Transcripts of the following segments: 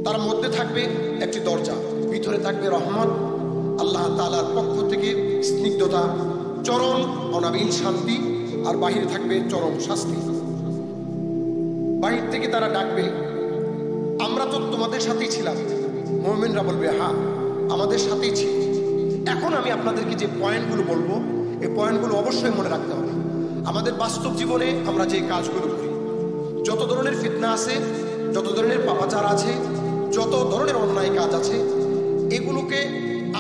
তার মধ্যে থাকবে একটি দরজা, ভিতরে থাকবে রহমত, আল্লাহ তাআলার পক্ষ থেকে স্নিগ্ধতা, চরম অনাবিল শান্তি, আর বাহিরে থাকবে চরম শাস্তি। বাহির থেকে তারা ডাকবে, আমরা তো তোমাদের সাথেই ছিলাম। মুমিনরা বলবে, হ্যাঁ আমাদের সাথেই ছিল। এখন আমি আপনাদেরকে যে পয়েন্টগুলো বলবো, এই পয়েন্টগুলো অবশ্যই মনে রাখতে হবে। আমাদের বাস্তব জীবনে আমরা যে কাজগুলো করি, যত ধরনের ফিতনা আছে, যত ধরনের পাপাচার আছে, যত ধরনের অন্যায় কাজ আছে, এগুলোকে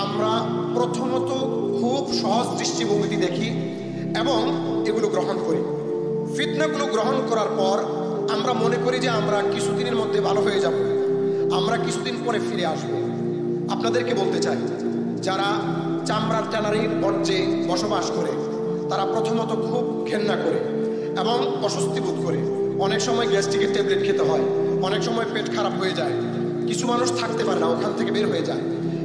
আমরা প্রথমত খুব সহজ দৃষ্টিভঙ্গিতে দেখি এবং এগুলো গ্রহণ করি। ফিতনাগুলো গ্রহণ করার পর আমরা মনে করি যে আমরা কিছুদিনের মধ্যে ভালো হয়ে যাব, আমরা কিছুদিন পরে ফিরে আসব। আপনাদেরকে বলতে চাই, যারা চামড়ার ট্যানারির বর্জ্যে বসবাস করে তারা প্রথমত খুব ঘেন্না করে এবং অস্বস্তি বোধ করে। অনেক সময় গ্যাস্ট্রিকের ট্যাবলেট খেতে হয়, অনেক সময় পেট খারাপ হয়ে যায়, কিছু মানুষ থাকতে পারে না, ওখান থেকে বের হয়ে যায়।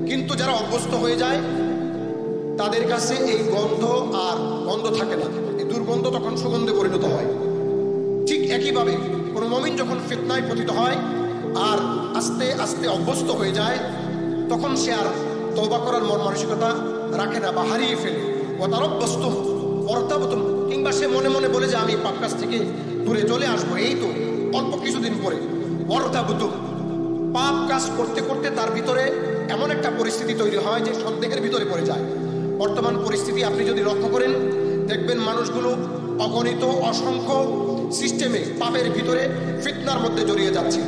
কিন্তু যারা অভ্যস্ত হয়ে যায় তাদের কাছে এই গন্ধ আর গন্ধ থাকে না, এই দুর্গন্ধ তখন সুগন্ধে পরিণত হয়। ঠিক একইভাবে কোনো মুমিন যখন ফিতনায় পতিত হয় আর আস্তে আস্তে অভ্যস্ত হয়ে যায়, তখন সে আর তওবা করার মন মানসিকতা রাখে না বা হারিয়ে ফেলে। ও তার অভ্যস্ত অর্থাবতন, কিংবা সে মনে মনে বলে যে আমি পাপ কাজ থেকে দূরে চলে আসবো, এই তো অল্প কিছুদিন পরে অর্থাবতন পাপ কাজ করতে করতে তার ভিতরে এমন একটা পরিস্থিতি তৈরি হয় যে সন্দেহের ভিতরে পড়ে যায়। বর্তমান পরিস্থিতি আপনি যদি লক্ষ্য করেন, দেখবেন মানুষগুলো অগণিত অসংখ্য সিস্টেমে পাপের ভিতরে ফিতনার মধ্যে জড়িয়ে যাচ্ছে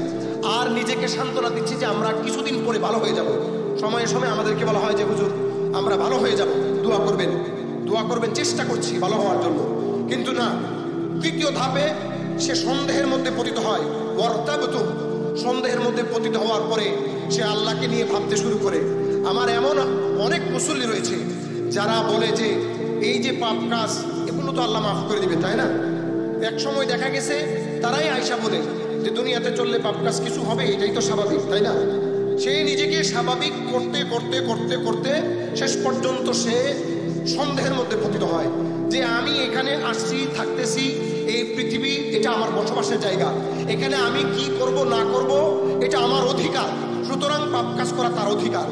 আর নিজেকে সান্ত্বনা দিচ্ছে যে আমরা কিছুদিন পরে ভালো হয়ে যাব। সময়ে সময়ে আমাদেরকে বলা হয় যে হুজুর আমরা ভালো হয়ে যাব, দোয়া করবেন, দোয়া করবেন, চেষ্টা করছি ভালো হওয়ার জন্য। কিন্তু না, তৃতীয় ধাপে সে সন্দেহের মধ্যে পতিত হয়। ওয়ারতাবতু, সন্দেহের মধ্যে পতিত হওয়ার পরে সে আল্লাহকে নিয়ে ভাবতে শুরু করে। আমার এমন অনেক মুসল্লি রয়েছে যারা বলে যে এই যে পাপ কাজ, এগুলো তো আল্লাহ মাফ করে দিবে, তাই না? এক সময় দেখা গেছে তারাই আয়সা বলে যে দুনিয়াতে চললে পাপ কাজ কিছু হবে, এটাই তো স্বাভাবিক, তাই না? সে নিজেকে স্বাভাবিক করতে করতে করতে করতে শেষ পর্যন্ত সে সন্দেহের মধ্যে পতিত হয় যে আমি এখানে আসছি, থাকতেছি, এই পৃথিবী এটা আমার বসবাসের জায়গা, এখানে আমি কি করব না করব এটা আমার অধিকার, সুতরাং পাপ কাজ করা তার অধিকার।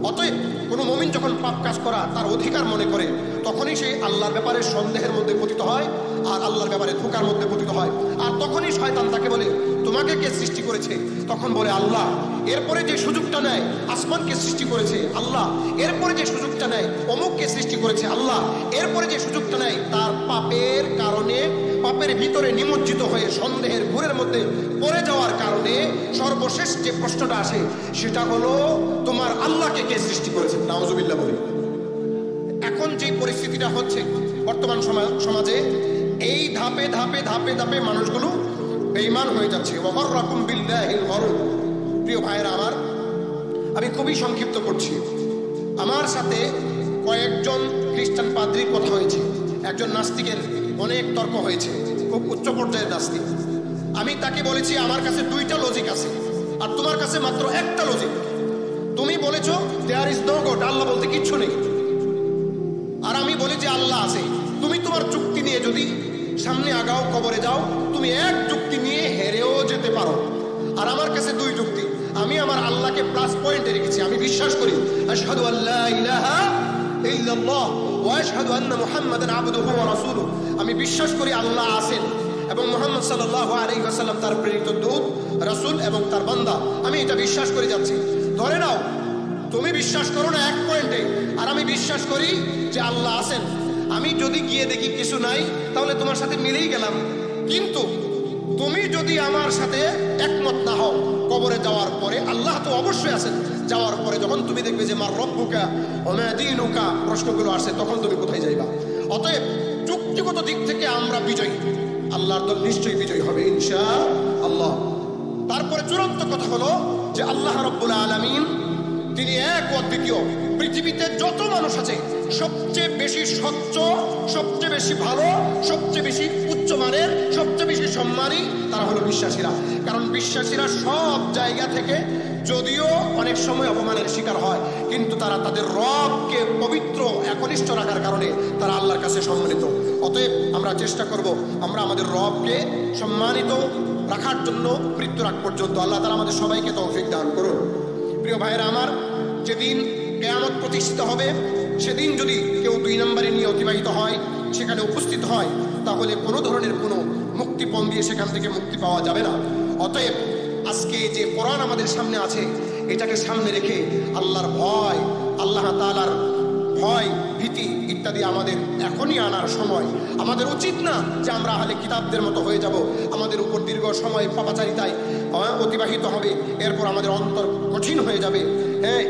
অতএব কোনো মুমিন যখন পাপ কাজ করা তার অধিকার মনে করে, তখনই সে আল্লাহর ব্যাপারে সন্দেহের মধ্যে পতিত হয় আর আল্লাহর ব্যাপারে ধোঁকার মধ্যে পতিত হয়। আর তখনই শয়তান তাকে বলে তোমাকে কে সৃষ্টি করেছে? তখন বলে আল্লাহ। এরপরে যে সুযোগটা নেয়, আসমানকে সৃষ্টি করেছে আল্লাহ। এরপরে যে সুযোগটা নেয়, অমুককে সৃষ্টি করেছে আল্লাহ। এরপরে যে সুযোগটা নেয়, তার পাপের কারণে, পাপের ভিতরে নিমজ্জিত হয়ে সন্দেহের ঘুরের মধ্যে পড়ে যাওয়ার কারণে সর্বশেষ যে প্রশ্নটা আসে সেটা হলো তোমার আল্লাহকে কে সৃষ্টি করেছে? নাউজুবিল্লাহ বলি। এখন যে পরিস্থিতিটা হচ্ছে বর্তমান সমাজে, এই ধাপে ধাপে ধাপে ধাপে মানুষগুলো বেঈমান হয়ে যাচ্ছে। ওয়াগররাকুম বিল্লাহিল গরুর। প্রিয় ভাইয়েরা আমার, আমি খুবই সংক্ষিপ্ত করছি। আমার সাথে কয়েকজন খ্রিস্টান পাদ্রীর কথা হয়েছে, একজন নাস্তিকের অনেক তর্ক হয়েছে, খুব উচ্চ পর্যায়ের নাস্তিক। আমি তাকে বলেছি আমার কাছে দুইটা লজিক আছে আর তোমার কাছে মাত্র একটা লজিক। তুমি বলেছ দেয়ার ইজ নো গড, আল্লাহ বলতে কিচ্ছু নেই, আর আমি বলি যে আল্লাহ আছে। তুমি তোমার যুক্তি নিয়ে যদি সামনে আগাও, কবরে যাও, তুমি এক যুক্তি নিয়ে হেরেও যেতে পারো। আর আমার কাছে দুই যুক্তি, আমি আমার আল্লাহকে প্লাস পয়েন্টে রেখেছি। আমি বিশ্বাস করি আশহাদু আল্লা ইলাহা ইল্লাল্লাহ ওয়া আশহাদু আন্না মুহাম্মাদান আবদুহু ওয়া রাসূলুহু। আমি বিশ্বাস করি আল্লাহ আছেন এবং মুহাম্মদ সাল্লাল্লাহু আলাইহি ওয়াসাল্লাম তার প্রেরিত দূত, রাসূল এবং তার বান্দা। আমি এটা বিশ্বাস করে যাচ্ছি। ধরে নাও তুমি বিশ্বাস করো না এক পয়েন্টে, আর আমি বিশ্বাস করি যে আল্লাহ আছেন। আমি যদি গিয়ে দেখি কিছু নাই, তাহলে তোমার সাথে মিলেই গেলাম। কিন্তু তুমি যদি আমার সাথে একমত না হও, কবরে যাওয়ার পরে আল্লাহ তো অবশ্যই আছেন, যাওয়ার পরে যখন তুমি দেখবে যে মার রব্বুকা ওয়া মা দীনুকা প্রশ্নগুলো আসে, তখন তুমি কোথায় যাইবা? অতএব যুক্তিগত দিক থেকে আমরা বিজয়ী, আল্লাহর দল নিশ্চয়ই বিজয়ী হবে ইনশাআল্লাহ। তারপরে চূড়ান্ত কথা হলো যে আল্লাহ রাব্বুল আলামিন তিনি এক ও দ্বিতীয়। পৃথিবীতে যত মানুষ আছে সবচেয়ে বেশি স্বচ্ছ, সবচেয়ে বেশি ভালো, সবচেয়ে বেশি উচ্চমানের, সবচেয়ে বেশি সম্মানী তারা হলো বিশ্বাসীরা। কারণ বিশ্বাসীরা সব জায়গা থেকে যদিও অনেক সময় অপমানের শিকার হয়, কিন্তু তারা তাদের রবকে পবিত্র একনিষ্ঠ রাখার কারণে তারা আল্লাহর কাছে সম্মানিত। অতএব আমরা চেষ্টা করব আমরা আমাদের রবকে সম্মানিত রাখার জন্য মৃত্যুর আগ পর্যন্ত। আল্লাহ তাআলা আমাদের সবাইকে তৌফিক দান করুন। প্রিয় ভাইয়েরা আমার, যেদিন কিয়ামত প্রতিষ্ঠিত হবে সেদিন যদি কেউ 2 নম্বরে নিয়ে অতিবাহিত হয়, সেখানে উপস্থিত হয়, তাহলে কোনো ধরনের কোনো মুক্তিপণ দিয়ে সেখান থেকে মুক্তি পাওয়া যাবে না। অতএব আজকে যে কোরআন আমাদের সামনে আছে, এটাকে সামনে রেখে আল্লাহর ভয়, আল্লাহ তাআলার ভয়, ভীতি ইত্যাদি আমাদের এখনই আনার সময়। আমাদের উচিত না যে আমরা আহলে কিতাবদের মতো হয়ে যাব, আমাদের উপর দীর্ঘ সময় পাপাচারিতায় অতিবাহিত হবে, এরপর আমাদের অন্তর কঠিন হয়ে যাবে। হ্যাঁ,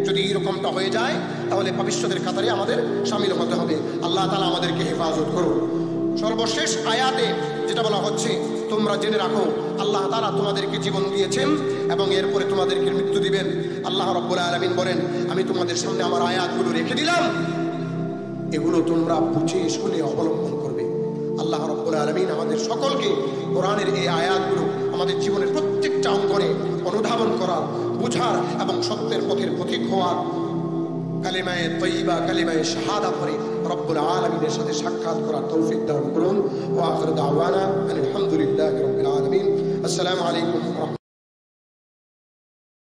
যদি এরকমটা হয়ে যায় তাহলে পাপিষ্ঠদের কাতারে আমাদের শামিল হতে হবে। আল্লাহ তাআলা আমাদেরকে হেফাজত করুন। সর্বশেষ আয়াতে যেটা বলা হচ্ছে, তোমরা জেনে রাখো আল্লাহ তাআলা তোমাদেরকে জীবন দিয়েছেন এবং এরপরে তোমাদেরকে মৃত্যু দিবেন। আল্লাহ রাব্বুল আলামিন বলেন, আমি তোমাদের সামনে আমার আয়াতগুলো রেখে দিলাম, এগুলো তোমরা বুঝে শুনে অবলম্বন করবে। আল্লাহ রাব্বুল আলামিন আমাদের সকলকে কোরআনের এই আয়াতগুলো আমাদের জীবনের প্রত্যেকটা অঙ্গনে অনুধাবন করার, বুঝার এবং সত্যের পথের পথিক হওয়ার, কালিমায়ে তয়্যিবা, কালিমায়ে শাহাদা পড়ে রব্বুল আলামিনের সাথে সাক্ষাৎ করার তৌফিক দান করুন। ওয়া আখিরু দাওয়ানা আলহামদুলিল্লাহি রাব্বিল আলামিন। আসসালামু আলাইকুম ওয়া রাহমাতুল্লাহ।